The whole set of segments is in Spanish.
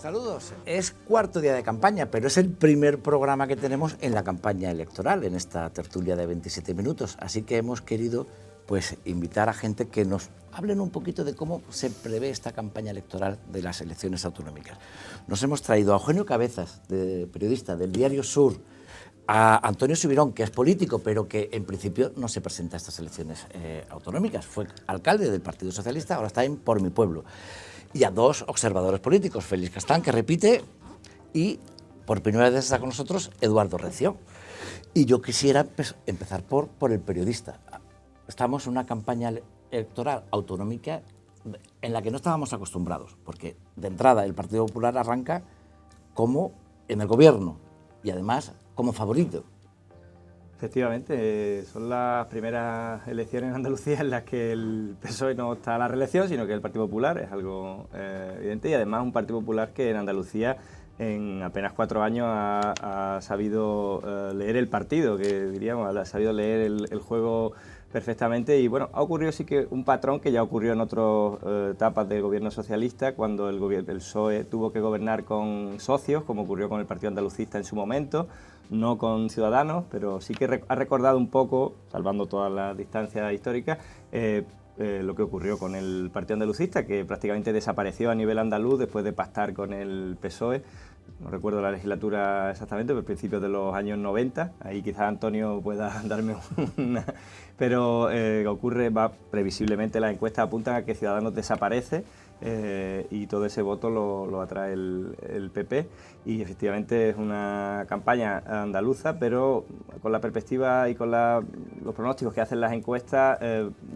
Saludos. Es cuarto día de campaña, pero es el primer programa que tenemos en la campaña electoral, en esta tertulia de 27 minutos. Así que hemos querido pues, invitar a gente que nos hablen un poquito de cómo se prevé esta campaña electoral de las elecciones autonómicas. Nos hemos traído a Eugenio Cabezas, periodista del Diario Sur, a Antonio Subirón, que es político, pero que en principio no se presenta a estas elecciones autonómicas. Fue alcalde del Partido Socialista, ahora está en Por mi Pueblo. Y a dos observadores políticos, Félix Castán, que repite, y por primera vez está con nosotros Eduardo Recio. Y yo quisiera empezar por el periodista. Estamos en una campaña electoral autonómica en la que no estábamos acostumbrados, porque de entrada el Partido Popular arranca como en el gobierno y además como favorito. Efectivamente, son las primeras elecciones en Andalucía en las que el PSOE no está a la reelección, sino que el Partido Popular, es algo evidente, y además un Partido Popular que en Andalucía en apenas 4 años ha sabido leer el partido, que diríamos, ha sabido leer el juego perfectamente. Y bueno, ha ocurrido sí que un patrón que ya ocurrió en otras etapas del gobierno socialista, cuando el PSOE tuvo que gobernar con socios, como ocurrió con el Partido Andalucista en su momento, no con Ciudadanos, pero sí que ha recordado un poco, salvando todas las distancias históricas, lo que ocurrió con el Partido Andalucista, que prácticamente desapareció a nivel andaluz después de pactar con el PSOE. No recuerdo la legislatura exactamente, pero principios de los años 90. Ahí quizás Antonio pueda darme una... Pero ocurre, previsiblemente las encuestas apuntan a que Ciudadanos desaparece y todo ese voto lo atrae el PP. Y efectivamente es una campaña andaluza, pero con la perspectiva y con los pronósticos que hacen las encuestas,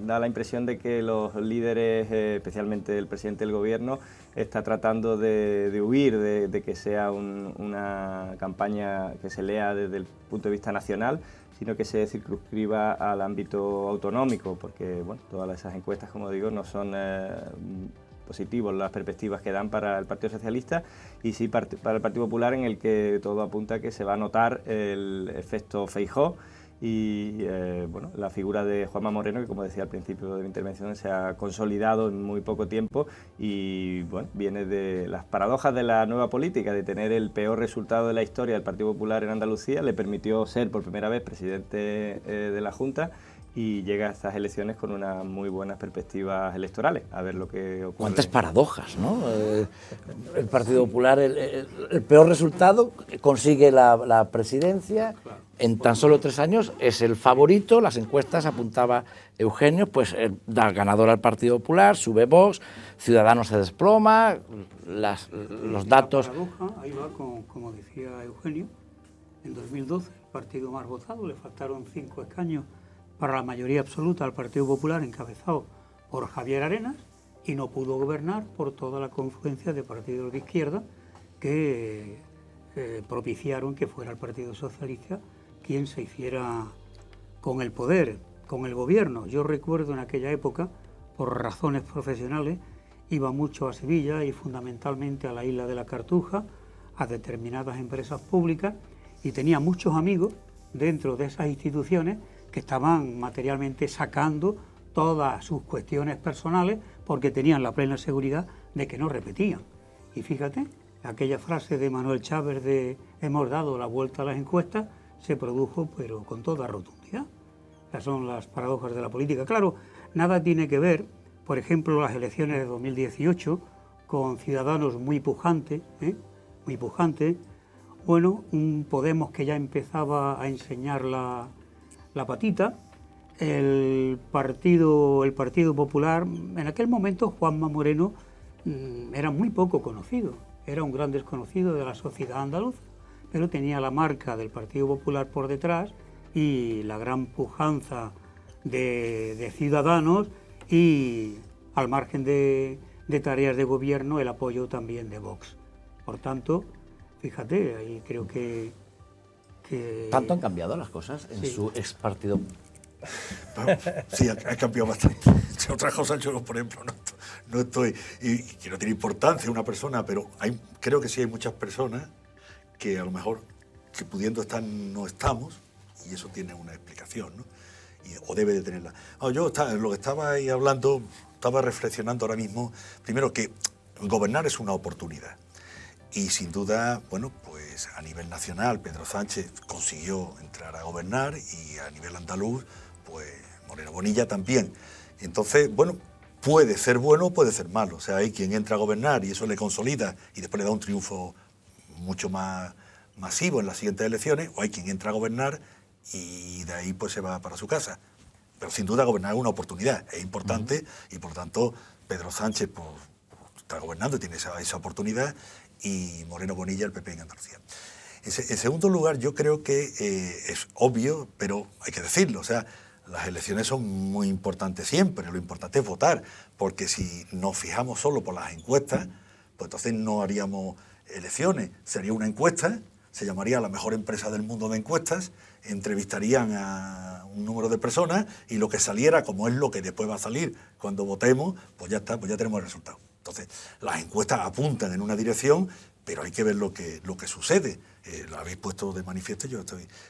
da la impresión de que los líderes, especialmente el presidente del gobierno, está tratando de huir de que sea una campaña que se lea desde el punto de vista nacional, sino que se circunscriba al ámbito autonómico, porque bueno, todas esas encuestas, como digo, no son positivos las perspectivas que dan para el Partido Socialista y sí para el Partido Popular, en el que todo apunta a que se va a notar el efecto Feijóo y bueno, la figura de Juanma Moreno, que como decía al principio de mi intervención, se ha consolidado en muy poco tiempo y bueno, viene de las paradojas de la nueva política, de tener el peor resultado de la historia del Partido Popular en Andalucía. Le permitió ser por primera vez presidente de la Junta y llega a estas elecciones con unas muy buenas perspectivas electorales, a ver lo que ocurre. Cuántas paradojas, ¿no? El Partido Popular, el peor resultado, consigue la presidencia, en tan solo 3 años es el favorito, las encuestas apuntaba Eugenio, pues da ganador al Partido Popular, sube Vox, Ciudadanos se desploma, los datos... La paradoja, ahí va, como decía Eugenio, en 2012, el partido más votado, le faltaron 5 escaños para la mayoría absoluta al Partido Popular, encabezado por Javier Arenas, y no pudo gobernar por toda la confluencia de partidos de izquierda que propiciaron que fuera el Partido Socialista quien se hiciera con el poder, con el gobierno. Yo recuerdo en aquella época, por razones profesionales, iba mucho a Sevilla y fundamentalmente a la isla de la Cartuja, a determinadas empresas públicas, y tenía muchos amigos dentro de esas instituciones que estaban materialmente sacando todas sus cuestiones personales porque tenían la plena seguridad de que no repetían. Y fíjate, aquella frase de Manuel Chávez de hemos dado la vuelta a las encuestas se produjo, pero con toda rotundidad. Esas son las paradojas de la política. Claro, nada tiene que ver, por ejemplo, las elecciones de 2018 con Ciudadanos muy pujante, muy pujante. Bueno, un Podemos que ya empezaba a enseñar la patita, el Partido Popular. En aquel momento Juanma Moreno era muy poco conocido, era un gran desconocido de la sociedad andaluza, pero tenía la marca del Partido Popular por detrás y la gran pujanza de Ciudadanos y, al margen de tareas de gobierno, el apoyo también de Vox. Por tanto, fíjate, ahí creo que... ¿Tanto han cambiado las cosas en su ex partido? Sí, ha cambiado bastante. Otras cosas yo, por ejemplo, no estoy... Y que no tiene importancia una persona, pero creo que sí hay muchas personas que a lo mejor, que pudiendo estar, no estamos, y eso tiene una explicación, ¿no? O debe de tenerla. Yo lo que estaba ahí hablando, estaba reflexionando ahora mismo, primero que gobernar es una oportunidad. Y sin duda, bueno, pues a nivel nacional Pedro Sánchez consiguió entrar a gobernar y a nivel andaluz, pues Moreno Bonilla también. Entonces, bueno, puede ser bueno o puede ser malo. O sea, hay quien entra a gobernar y eso le consolida y después le da un triunfo mucho más masivo en las siguientes elecciones, o hay quien entra a gobernar y de ahí pues se va para su casa. Pero sin duda gobernar es una oportunidad, es importante y por lo tanto Pedro Sánchez pues, está gobernando y tiene esa oportunidad, y Moreno Bonilla el PP en Andalucía. En segundo lugar, yo creo que es obvio, pero hay que decirlo, o sea, las elecciones son muy importantes siempre, lo importante es votar, porque si nos fijamos solo por las encuestas, pues entonces no haríamos elecciones, sería una encuesta, se llamaría la mejor empresa del mundo de encuestas, entrevistarían a un número de personas y lo que saliera, como es lo que después va a salir cuando votemos, pues ya está, pues ya tenemos el resultado. Entonces, las encuestas apuntan en una dirección, pero hay que ver lo que sucede. Lo habéis puesto de manifiesto, yo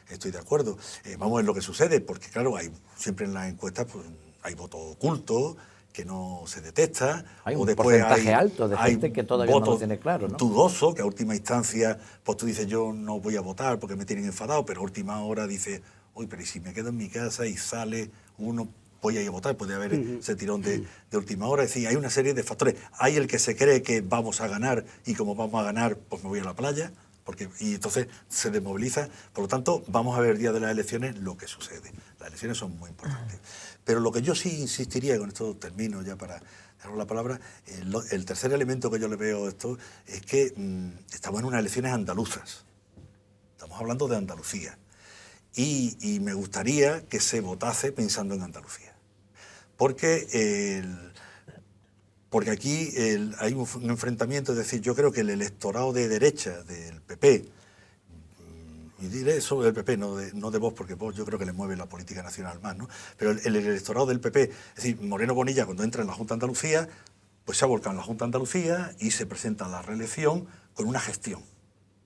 estoy de acuerdo. Vamos a ver lo que sucede, porque claro, siempre en las encuestas pues, hay voto oculto, que no se detecta. Hay un porcentaje alto de gente que todavía no lo tiene claro, ¿no? Dudoso, que a última instancia, pues tú dices, yo no voy a votar porque me tienen enfadado, pero a última hora dices, uy, pero ¿y si me quedo en mi casa y sale uno, voy a ir a votar? Puede haber ese tirón de última hora. Es decir, hay una serie de factores. Hay el que se cree que vamos a ganar y como vamos a ganar, pues me voy a la playa, y entonces se desmoviliza. Por lo tanto, vamos a ver el día de las elecciones lo que sucede. Las elecciones son muy importantes. Pero lo que yo sí insistiría, y con esto termino ya para dar la palabra, el tercer elemento que yo le veo a esto es que estamos en unas elecciones andaluzas. Estamos hablando de Andalucía. Y me gustaría que se votase pensando en Andalucía. Porque aquí hay un enfrentamiento, es decir, yo creo que el electorado de derecha del PP, y diré eso del PP, no de Vox, porque Vox yo creo que le mueve la política nacional más, ¿no? Pero el electorado del PP, es decir, Moreno Bonilla cuando entra en la Junta de Andalucía, pues se ha volcado en la Junta de Andalucía y se presenta a la reelección con una gestión.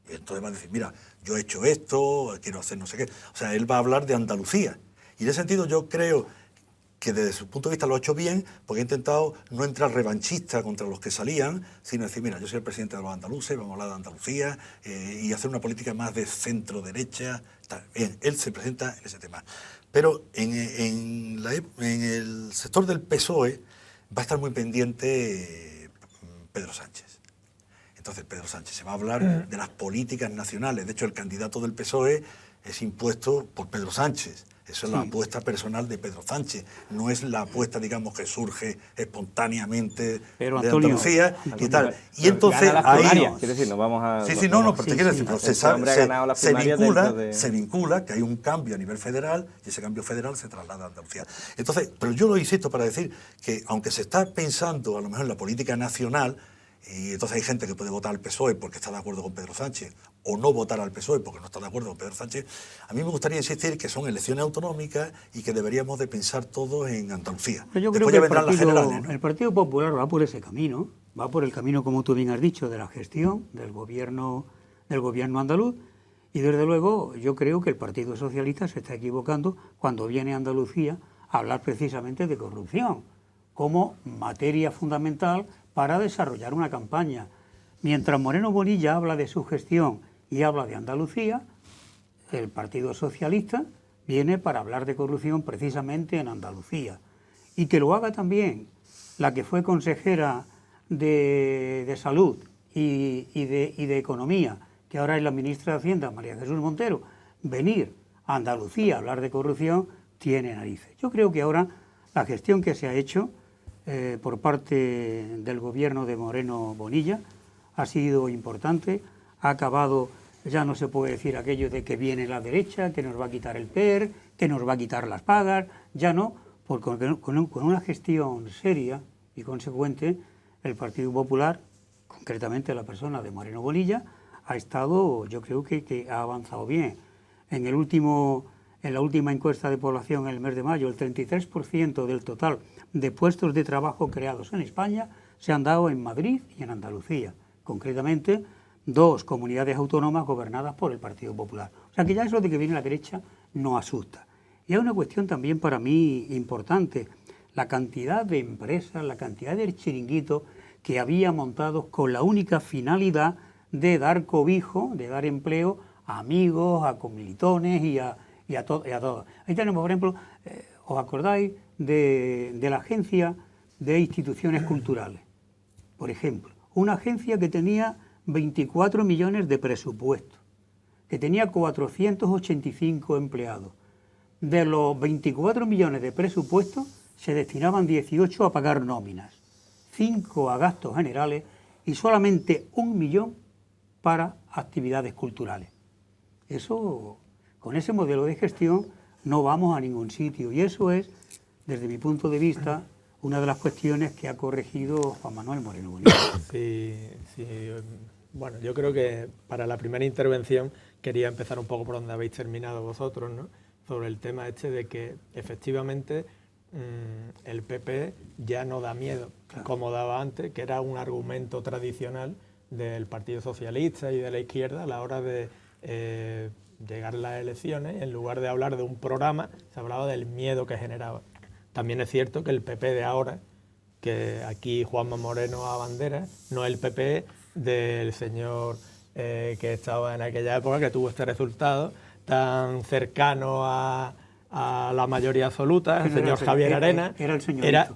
Y entonces va a decir, mira, yo he hecho esto, quiero hacer no sé qué. O sea, él va a hablar de Andalucía. Y en ese sentido yo creo que desde su punto de vista lo ha hecho bien, porque ha intentado no entrar revanchista contra los que salían, sino decir, mira, yo soy el presidente de los andaluces, vamos a hablar de Andalucía, y hacer una política más de centro-derecha. Bien, él se presenta en ese tema. Pero en el sector del PSOE va a estar muy pendiente Pedro Sánchez. Entonces Pedro Sánchez se va a hablar de las políticas nacionales. De hecho, el candidato del PSOE es impuesto por Pedro Sánchez. Eso es la apuesta personal de Pedro Sánchez. No es la apuesta, digamos, que surge espontáneamente pero, de Antonio, Andalucía y tal. Y entonces ahí... Quiero decir, nos vamos a... Sí, pero te quiero decir, se vincula que hay un cambio a nivel federal y ese cambio federal se traslada a Andalucía. Entonces, pero yo lo insisto para decir que aunque se está pensando a lo mejor en la política nacional, y entonces hay gente que puede votar al PSOE porque está de acuerdo con Pedro Sánchez o no votar al PSOE porque no está de acuerdo con Pedro Sánchez, a mí me gustaría insistir que son elecciones autonómicas y que deberíamos de pensar todos en Andalucía. Pero yo creo que el Partido Popular va por ese camino, va por el camino, como tú bien has dicho, de la gestión del gobierno andaluz, y desde luego yo creo que el Partido Socialista se está equivocando cuando viene a Andalucía a hablar precisamente de corrupción como materia fundamental para desarrollar una campaña. Mientras Moreno Bonilla habla de su gestión y habla de Andalucía, el Partido Socialista viene para hablar de corrupción precisamente en Andalucía. Y que lo haga también la que fue consejera de Salud y de Economía, que ahora es la ministra de Hacienda, María Jesús Montero, venir a Andalucía a hablar de corrupción, tiene narices. Yo creo que ahora la gestión que se ha hecho por parte del gobierno de Moreno Bonilla ha sido importante, ha acabado, ya no se puede decir aquello de que viene la derecha, que nos va a quitar el PER, que nos va a quitar las pagas, ya no, porque con una gestión seria y consecuente, el Partido Popular, concretamente la persona de Moreno Bonilla, ha estado, yo creo que ha avanzado bien. En la última encuesta de población en el mes de mayo, el 33% del total de puestos de trabajo creados en España se han dado en Madrid y en Andalucía, concretamente 2 comunidades autónomas gobernadas por el Partido Popular. O sea que ya eso de que viene la derecha no asusta. Y hay una cuestión también para mí importante, la cantidad de empresas, la cantidad de chiringuitos que había montados con la única finalidad de dar cobijo, de dar empleo a amigos, a comilitones y a todos. Ahí tenemos, por ejemplo, ¿os acordáis de la Agencia de Instituciones Culturales? Por ejemplo, una agencia que tenía 24 millones de presupuesto, que tenía 485 empleados. De los 24 millones de presupuesto se destinaban 18 a pagar nóminas, 5 a gastos generales y solamente 1 millón para actividades culturales. Eso, con ese modelo de gestión no vamos a ningún sitio, y eso es, desde mi punto de vista, una de las cuestiones que ha corregido Juan Manuel Moreno Bonilla. Sí. Bueno, yo creo que para la primera intervención quería empezar un poco por donde habéis terminado vosotros, ¿no? Sobre el tema este de que efectivamente el PP ya no da miedo, claro, como daba antes, que era un argumento tradicional del Partido Socialista y de la izquierda a la hora de llegar a las elecciones. En lugar de hablar de un programa, se hablaba del miedo que generaba. También es cierto que el PP de ahora, que aquí Juanma Moreno abandera, no es el PP del señor que estaba en aquella época, que tuvo este resultado tan cercano a la mayoría absoluta, el señor Javier Arenas. Era el señorito.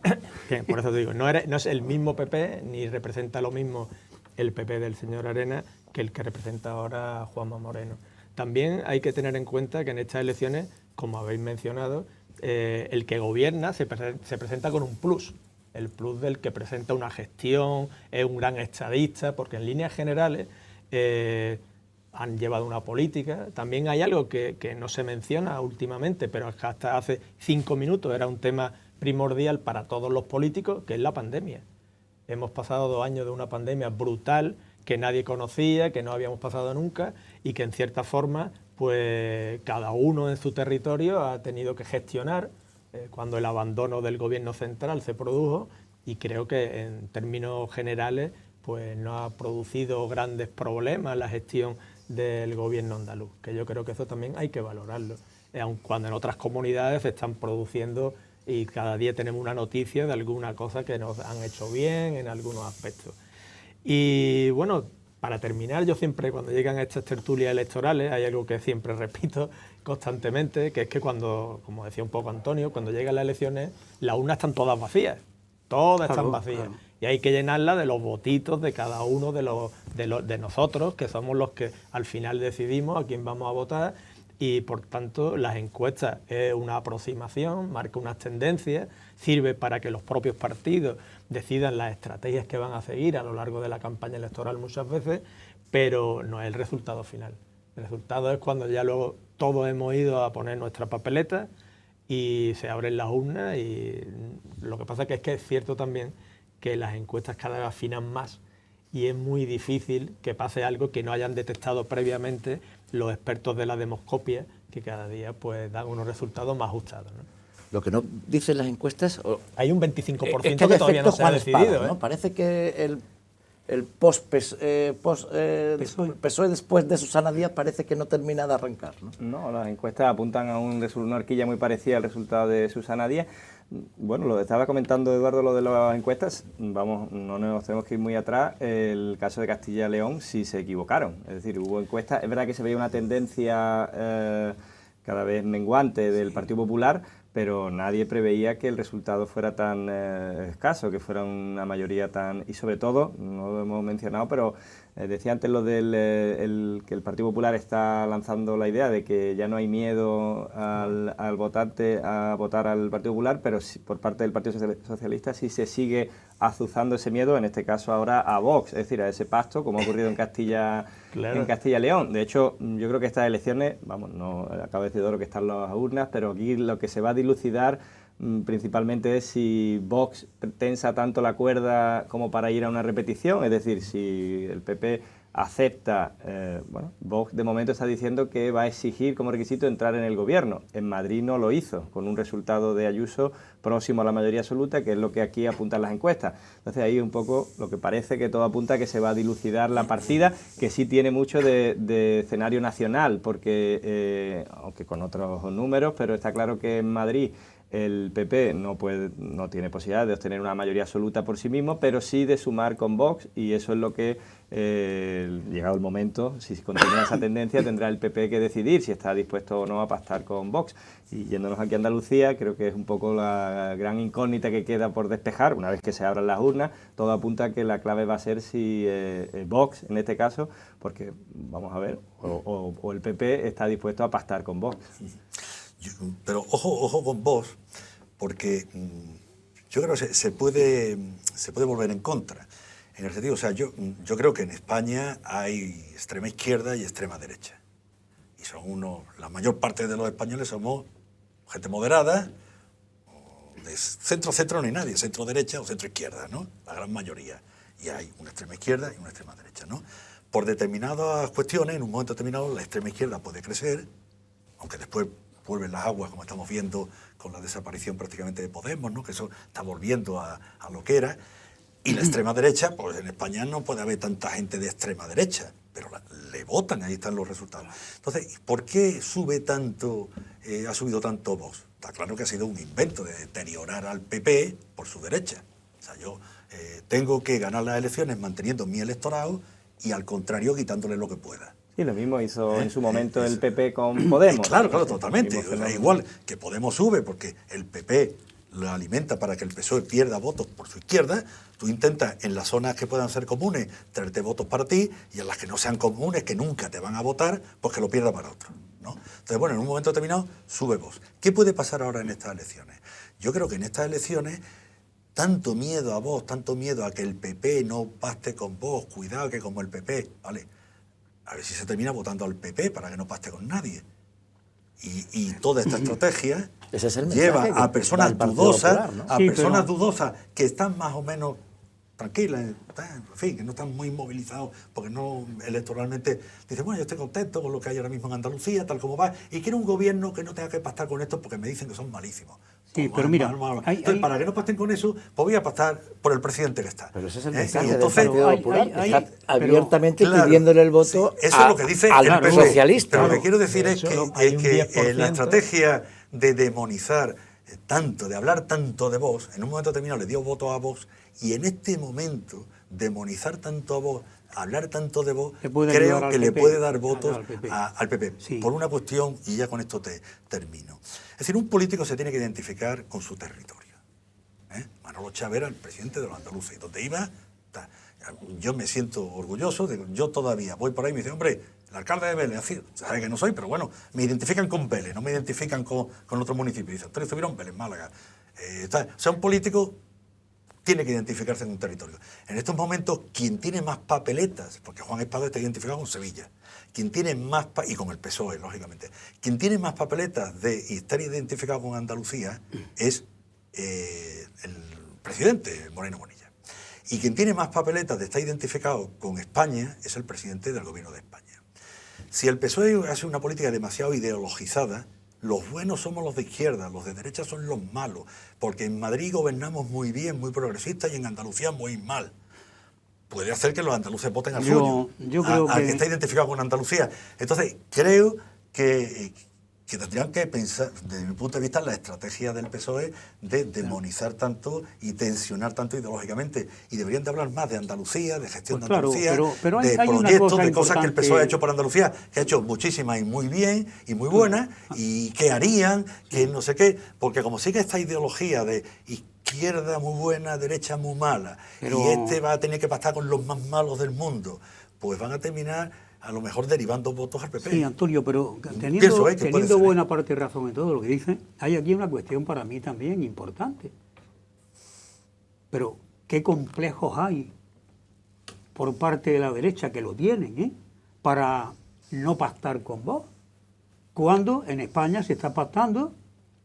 Por eso te digo, no es el mismo PP, ni representa lo mismo el PP del señor Arenas que el que representa ahora Juanma Moreno. También hay que tener en cuenta que en estas elecciones, como habéis mencionado, el que gobierna se presenta con un plus. El plus del que presenta una gestión, es un gran estadista, porque en líneas generales han llevado una política. También hay algo que no se menciona últimamente, pero hasta hace 5 minutos era un tema primordial para todos los políticos, que es la pandemia. Hemos pasado 2 años de una pandemia brutal que nadie conocía, que no habíamos pasado nunca y que en cierta forma pues cada uno en su territorio ha tenido que gestionar cuando el abandono del gobierno central se produjo, y creo que en términos generales pues no ha producido grandes problemas la gestión del gobierno andaluz, que yo creo que eso también hay que valorarlo, aun cuando en otras comunidades se están produciendo y cada día tenemos una noticia de alguna cosa que nos han hecho bien en algunos aspectos. Y bueno, para terminar, yo siempre cuando llegan a estas tertulias electorales hay algo que siempre repito constantemente, que es que cuando, como decía un poco Antonio, cuando llegan las elecciones las urnas están todas vacías, todas están vacías. Claro. Y hay que llenarla de los votitos de cada uno de nosotros, que somos los que al final decidimos a quién vamos a votar, y por tanto las encuestas es una aproximación, marca unas tendencias, sirve para que los propios partidos decidan las estrategias que van a seguir a lo largo de la campaña electoral muchas veces, pero no es el resultado final. El resultado es cuando ya luego todos hemos ido a poner nuestra papeleta y se abren las urnas, y lo que pasa es que es cierto también que las encuestas cada vez afinan más y es muy difícil que pase algo que no hayan detectado previamente los expertos de la demoscopia, que cada día pues dan unos resultados más ajustados, ¿no? Lo que no dicen las encuestas... Hay un 25% que todavía no se ha decidido, ¿no? Parece que el PSOE después de Susana Díaz parece que no termina de arrancar, ¿no? No, las encuestas apuntan a una horquilla muy parecida al resultado de Susana Díaz. Bueno, lo estaba comentando Eduardo, lo de las encuestas, vamos, no nos tenemos que ir muy atrás. El caso de Castilla y León sí se equivocaron, es decir, hubo encuestas, es verdad que se veía una tendencia cada vez menguante del Partido Popular, pero nadie preveía que el resultado fuera tan escaso, que fuera una mayoría tan... Y sobre todo, no lo hemos mencionado, pero decía antes lo del que el Partido Popular está lanzando la idea de que ya no hay miedo al votante a votar al Partido Popular, pero sí, por parte del Partido Socialista sí se sigue azuzando ese miedo, en este caso ahora a Vox, es decir, a ese pacto, como ha ocurrido en Castilla, claro, en Castilla y León. De hecho, yo creo que estas elecciones, vamos, no acabo de decir lo que están las urnas, pero aquí lo que se va a dilucidar principalmente es si Vox tensa tanto la cuerda como para ir a una repetición, es decir, si el PP acepta, bueno, Vox de momento está diciendo que va a exigir como requisito entrar en el gobierno. En Madrid no lo hizo, con un resultado de Ayuso próximo a la mayoría absoluta, que es lo que aquí apuntan las encuestas. Entonces ahí un poco lo que parece que todo apunta a que se va a dilucidar la partida, que sí tiene mucho de escenario nacional, porque, aunque con otros números, pero está claro que en Madrid el PP no tiene posibilidad de obtener una mayoría absoluta por sí mismo, pero sí de sumar con Vox, y eso es lo que, llegado el momento, si continúa esa tendencia, tendrá el PP que decidir si está dispuesto o no a pactar con Vox. Y yéndonos aquí a Andalucía, creo que es un poco la gran incógnita que queda por despejar. Una vez que se abran las urnas, todo apunta a que la clave va a ser si Vox, en este caso, porque vamos a ver, o el PP está dispuesto a pactar con Vox. Pero ojo con Vox, porque yo creo que se puede volver en contra. En el sentido, o sea, yo creo que en España hay extrema izquierda y extrema derecha. Y la mayor parte de los españoles somos gente moderada, de centro ni nadie, centro derecha o centro izquierda, ¿no? La gran mayoría. Y hay una extrema izquierda y una extrema derecha, ¿no? Por determinadas cuestiones, en un momento determinado, la extrema izquierda puede crecer, aunque después vuelven las aguas, como estamos viendo con la desaparición prácticamente de Podemos, ¿no? Que eso está volviendo a lo que era. Y la extrema derecha, pues en España no puede haber tanta gente de extrema derecha, pero le votan, ahí están los resultados. Entonces, ¿por qué ha subido tanto Vox? Está claro que ha sido un invento de deteriorar al PP por su derecha. O sea, yo tengo que ganar las elecciones manteniendo mi electorado y al contrario quitándole lo que pueda. Sí, lo mismo hizo en su momento el PP con Podemos. Claro, totalmente. Igual que Podemos sube porque el PP lo alimenta para que el PSOE pierda votos por su izquierda. Tú intentas en las zonas que puedan ser comunes traerte votos para ti, y en las que no sean comunes, que nunca te van a votar, pues que lo pierda para otro, ¿no? Entonces, bueno, en un momento determinado sube Vox. ¿Qué puede pasar ahora en estas elecciones? Yo creo que en estas elecciones tanto miedo a Vox, tanto miedo a que el PP no pacte con Vox, cuidado que como el PP, ¿vale? A ver si se termina votando al PP para que no pacte con nadie. Y toda esta estrategia Ese es el lleva a personas dudosas, ¿no? a personas dudosas que están más o menos tranquilas, en fin, que no están muy movilizados, porque no electoralmente dicen, bueno, yo estoy contento con lo que hay ahora mismo en Andalucía, tal como va, y quiero un gobierno que no tenga que pactar con esto porque me dicen que son malísimos. Sí, pero mira, entonces, para que no pacten con eso, pues voy a pactar por el presidente que está. Pero ese es el mensaje del entonces, Partido Popular, que está pero, abiertamente claro, pidiéndole el voto eso es lo que dice al el PP. socialista. Pero lo ¿no? que quiero decir es Eso, que, hay un 10%. la estrategia de demonizar tanto, de hablar tanto de Vox, en un momento determinado le dio voto a Vox, y en este momento demonizar tanto a Vox, hablar tanto de Vox, creo que le puede dar votos al PP. Sí. Por una cuestión, y ya con esto termino. Es decir, un político se tiene que identificar con su territorio. Manolo Chávez era el presidente de los andaluces, y donde iba, yo me siento orgulloso, yo todavía voy por ahí y me dicen, hombre, el alcalde de Vélez, así, sabe que no soy, pero bueno, me identifican con Vélez, no me identifican con otro municipio. Dicen, ustedes estuvieron en Vélez, Málaga. O sea, un político tiene que identificarse en un territorio. En estos momentos, quien tiene más papeletas, porque Juan Espadas está identificado con Sevilla, quien tiene más, y con el PSOE, lógicamente, quien tiene más papeletas de estar identificado con Andalucía es el presidente Moreno Bonilla. Y quien tiene más papeletas de estar identificado con España es el presidente del gobierno de España. Si el PSOE hace una política demasiado ideologizada, los buenos somos los de izquierda, los de derecha son los malos, porque en Madrid gobernamos muy bien, muy progresistas, y en Andalucía muy mal. Puede hacer que los andaluces voten al suyo, al que está identificado con Andalucía. Entonces, creo que tendrían que pensar, desde mi punto de vista, la estrategia del PSOE de demonizar tanto y tensionar tanto ideológicamente. Y deberían de hablar más de Andalucía, de gestión de Andalucía, pero de hay proyectos, de cosas que el importante. PSOE ha hecho por Andalucía, que ha hecho muchísimas y muy bien y muy buenas, y que harían, que no sé qué, porque como sigue esta ideología de izquierda muy buena, derecha muy mala, y va a tener que pactar con los más malos del mundo, pues van a terminar a lo mejor derivando votos al PP. Sí, Antonio, pero teniendo ser, buena parte de razón en todo lo que dice, hay aquí una cuestión para mí también importante. Pero, ¿qué complejos hay por parte de la derecha, que lo tienen, para no pactar con Vox? Cuando en España se está pactando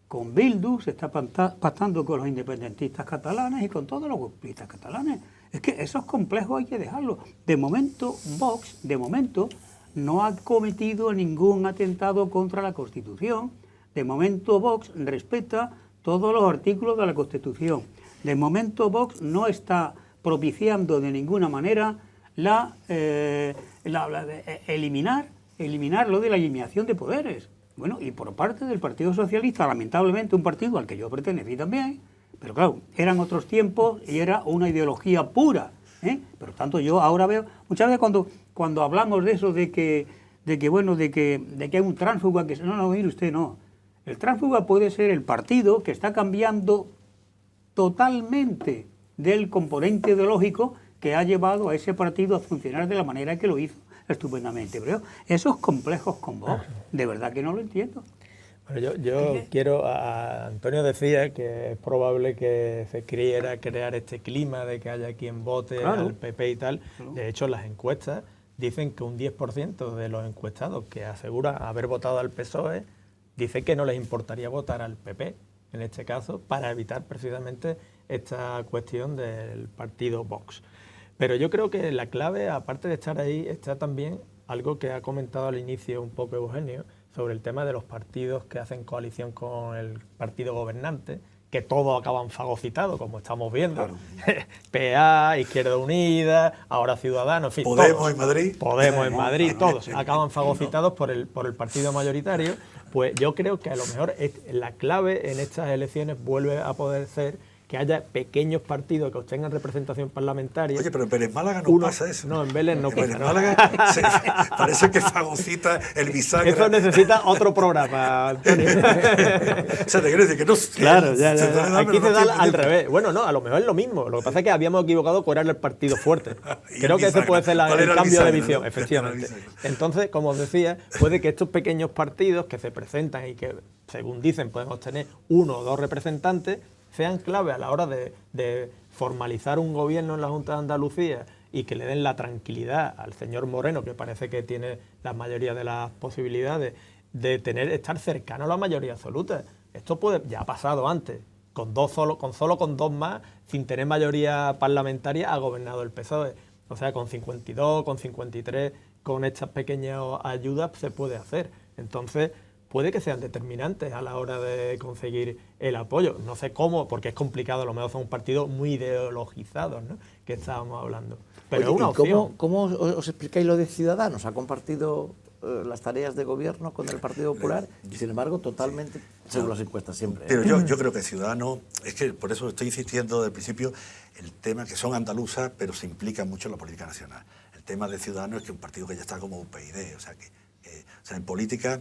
con Bildu, se está pactando con los independentistas catalanes y con todos los populistas catalanes. Es que esos complejos hay que dejarlos. De momento, Vox, no ha cometido ningún atentado contra la Constitución. De momento, Vox respeta todos los artículos de la Constitución. De momento, Vox no está propiciando de ninguna manera eliminar lo de la eliminación de poderes. Bueno, y por parte del Partido Socialista, lamentablemente un partido al que yo pertenecí también, pero claro, eran otros tiempos y era una ideología pura, ¿eh? Pero tanto yo ahora veo, muchas veces cuando hablamos de eso, de que hay un tránsfuga, que no, mire usted, no. El tránsfuga puede ser el partido que está cambiando totalmente del componente ideológico que ha llevado a ese partido a funcionar de la manera que lo hizo estupendamente. Pero esos complejos con Vox, de verdad que no lo entiendo. Bueno, yo quiero, Antonio decía que es probable que se quisiera crear este clima de que haya quien vote al PP y tal. De hecho, las encuestas dicen que un 10% de los encuestados que asegura haber votado al PSOE dice que no les importaría votar al PP, en este caso, para evitar precisamente esta cuestión del partido Vox. Pero yo creo que la clave, aparte de estar ahí, está también algo que ha comentado al inicio un poco Eugenio, sobre el tema de los partidos que hacen coalición con el partido gobernante, que todos acaban fagocitados, como estamos viendo. Claro. PA, Izquierda Unida, ahora Ciudadanos, en fin. Podemos en Madrid. Podemos en Madrid, todos acaban fagocitados por el partido mayoritario. Pues yo creo que a lo mejor la clave en estas elecciones vuelve a poder ser que haya pequeños partidos que obtengan representación parlamentaria. Oye, pero en Vélez Málaga no pasa eso. No, en Vélez no pasa. En Vélez Málaga parece que fagocita el bisagra. Eso necesita otro programa, Antonio. O sea, te quiero decir que no... Claro, ya. Aquí se da al revés. Bueno, no, a lo mejor es lo mismo. Lo que pasa es que habíamos equivocado cuál era el partido fuerte. Creo que ese puede ser el cambio de visión, efectivamente. Entonces, como os decía, puede que estos pequeños partidos que se presentan y que, según dicen, pueden obtener 1 o 2 representantes, sean clave a la hora de formalizar un gobierno en la Junta de Andalucía y que le den la tranquilidad al señor Moreno, que parece que tiene la mayoría de las posibilidades de estar cercano a la mayoría absoluta. Esto ya ha pasado antes. Con 2 más, sin tener mayoría parlamentaria, ha gobernado el PSOE. O sea, con 52, con 53, con estas pequeñas ayudas se puede hacer. Entonces, puede que sean determinantes a la hora de conseguir el apoyo. No sé cómo, porque es complicado, a lo mejor son un partido muy ideologizados, ¿no?, que estábamos hablando. Pero oye, es una opción. ¿Cómo os explicáis lo de Ciudadanos? ¿Ha compartido las tareas de gobierno con el Partido Popular? Y sin embargo, totalmente, según las encuestas siempre. Pero yo creo que Ciudadanos, es que por eso estoy insistiendo desde el principio, el tema que son andaluzas, pero se implica mucho en la política nacional. El tema de Ciudadanos es que un partido que ya está como UPyD, o sea, en política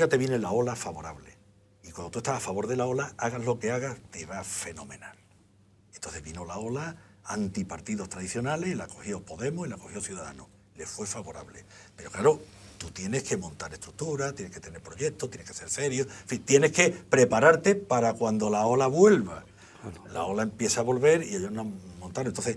te viene la ola favorable. Y cuando tú estás a favor de la ola, hagas lo que hagas, te va fenomenal. Entonces vino la ola antipartidos tradicionales, y la cogió Podemos y la cogió Ciudadanos. Les fue favorable. Pero claro, tú tienes que montar estructuras, tienes que tener proyectos, tienes que ser serio, en fin, tienes que prepararte para cuando la ola vuelva. La ola empieza a volver y ellos no montaron. Entonces,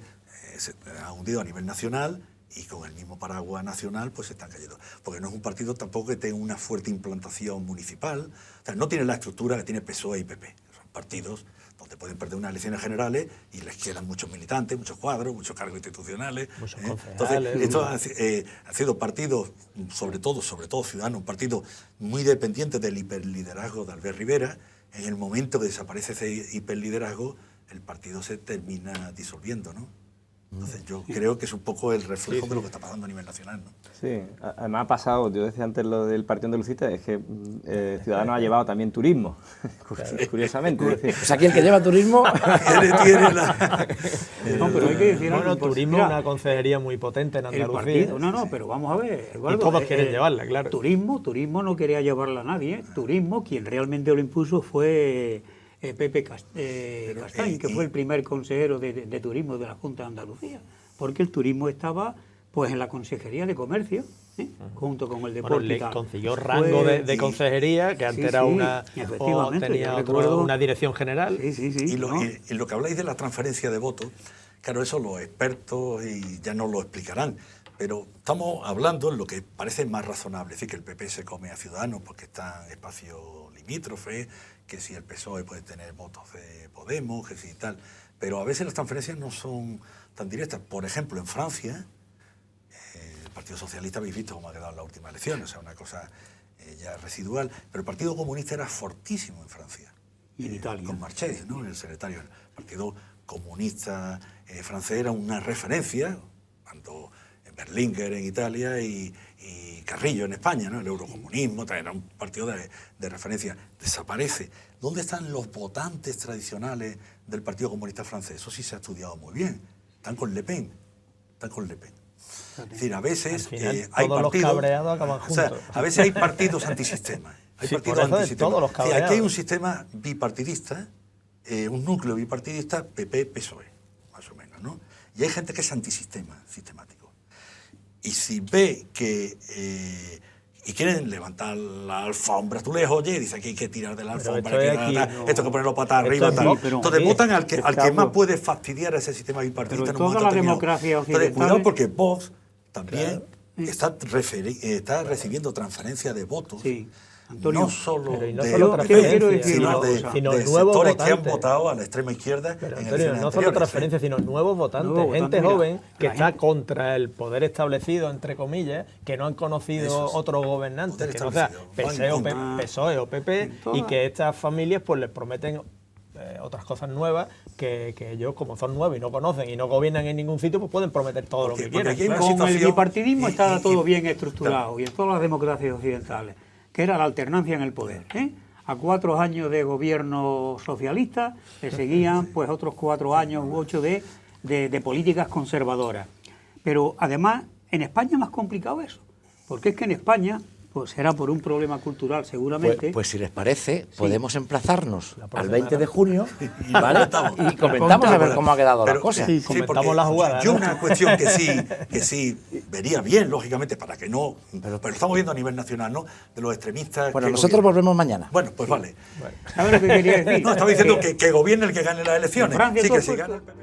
se ha hundido a nivel nacional y con el mismo paraguas nacional pues se están cayendo. Porque no es un partido tampoco que tenga una fuerte implantación municipal. O sea, no tiene la estructura que tiene PSOE y PP. Son partidos donde pueden perder unas elecciones generales y les quedan muchos militantes, muchos cuadros, muchos cargos institucionales. Muchos concejales. Entonces, estos han sido partidos, sobre todo Ciudadanos, un partido muy dependiente del hiperliderazgo de Albert Rivera. En el momento que desaparece ese hiperliderazgo, el partido se termina disolviendo, ¿no? Entonces yo creo que es un poco el reflejo de lo que está pasando a nivel nacional, ¿no? Sí, además ha pasado, yo decía antes lo del Partido Andalucista, es que Ciudadanos ha llevado también turismo, curiosamente. Es decir, O sea, aquí el que lleva turismo... tiene la... No, pero hay que decir Bueno, algo, turismo mira, es una consejería muy potente en el Andalucía. partido, no, pero vamos a ver, Eduardo, Y todos quieren llevarla, claro. Turismo no quería llevarla a nadie. Turismo, quien realmente lo impuso fue Pepe Castañ, que fue el primer consejero de turismo de la Junta de Andalucía, porque el turismo estaba pues en la Consejería de Comercio, junto con el deporte. Bueno, le y tal. consiguió rango de consejería, que antes era una, efectivamente, tenía recuerdo, una dirección general. Sí, Y ¿no? lo que habláis de la transferencia de votos, claro, eso los expertos y ya no lo explicarán, pero estamos hablando en lo que parece más razonable, es decir, que el PP se come a Ciudadanos porque está en espacios limítrofes, que si el PSOE puede tener votos de Podemos, que si tal, pero a veces las transferencias no son tan directas. Por ejemplo, en Francia, el Partido Socialista, habéis visto cómo ha quedado en la última elección, o sea, una cosa ya residual, pero el Partido Comunista era fortísimo en Francia. Y en Italia. Con Marchesi, ¿no?, el secretario. El Partido Comunista francés era una referencia, cuando Berlinguer en Italia y Carrillo en España, ¿no? El eurocomunismo, era un partido de referencia, desaparece. ¿Dónde están los votantes tradicionales del Partido Comunista Francés? Eso sí se ha estudiado muy bien. Están con Le Pen. Es decir, a veces hay todos partidos... los cabreados acaban juntos. O sea, a veces hay partidos antisistema. Hay Sí, partidos por eso de antisistema. todos los Sí, aquí cabreados. hay un sistema bipartidista, un núcleo bipartidista, PP-PSOE, más o menos, ¿no? Y hay gente que es antisistema, sistemático. Y si ve que... y quieren levantar la alfombra, tú les oyes y dices que hay que tirar de la Pero alfombra, esto esto hay que ponerlo patas Esto arriba, es tal. Vox, pero Entonces aquí votan al que estamos- más puede fastidiar a ese sistema bipartidista Pero en un todas momento las determinado. democracias Entonces, occidentales- cuidado porque Vox también está recibiendo transferencia de votos. Sí, Antonio. No solo Pero y no de, solo de- transferencia, quiero decir sino una de, cosa. Sino de nuevos sectores que han votantes. votado a la extrema izquierda Pero, en Antonio, elecciones no solo anteriores. transferencia, sino nuevos votantes. Nuevos Gente votantes, joven mira, que la está gente- contra el poder establecido, entre comillas, que no han conocido Eso es. otros gobernantes, Poder que no sea establecido. PSOE o PP, En todas. y que estas familias pues les prometen otras cosas nuevas que ellos, como son nuevos y no conocen y no gobiernan en ningún sitio, pues pueden prometer todo Porque- lo que porque quieran. aquí hay una Como el situación- bipartidismo y- estaba y- todo y- bien estructurado y en todas las democracias occidentales, que era la alternancia en el poder. A 4 años de gobierno socialista le seguían pues otros 4 años u 8 de políticas conservadoras. Pero además en España es más complicado eso, porque es que en España, pues será por un problema cultural seguramente. Pues si les parece, podemos emplazarnos al próxima 20 de junio, Y ¿vale? comentamos. Y comentamos a ver cómo ha quedado la Pero- cosa. Sí, porque comentamos la jugada, Yo ¿no? una cuestión que sí vería bien, lógicamente, para que no... Pero estamos viendo a nivel nacional, ¿no? De los extremistas... Bueno, que nosotros gobiernan. volvemos mañana. Bueno, pues vale. ¿Sabes lo que quería decir? No, estaba diciendo que gobierne el que gane las elecciones. En Francia Sí, todo que si fue- gana el PP.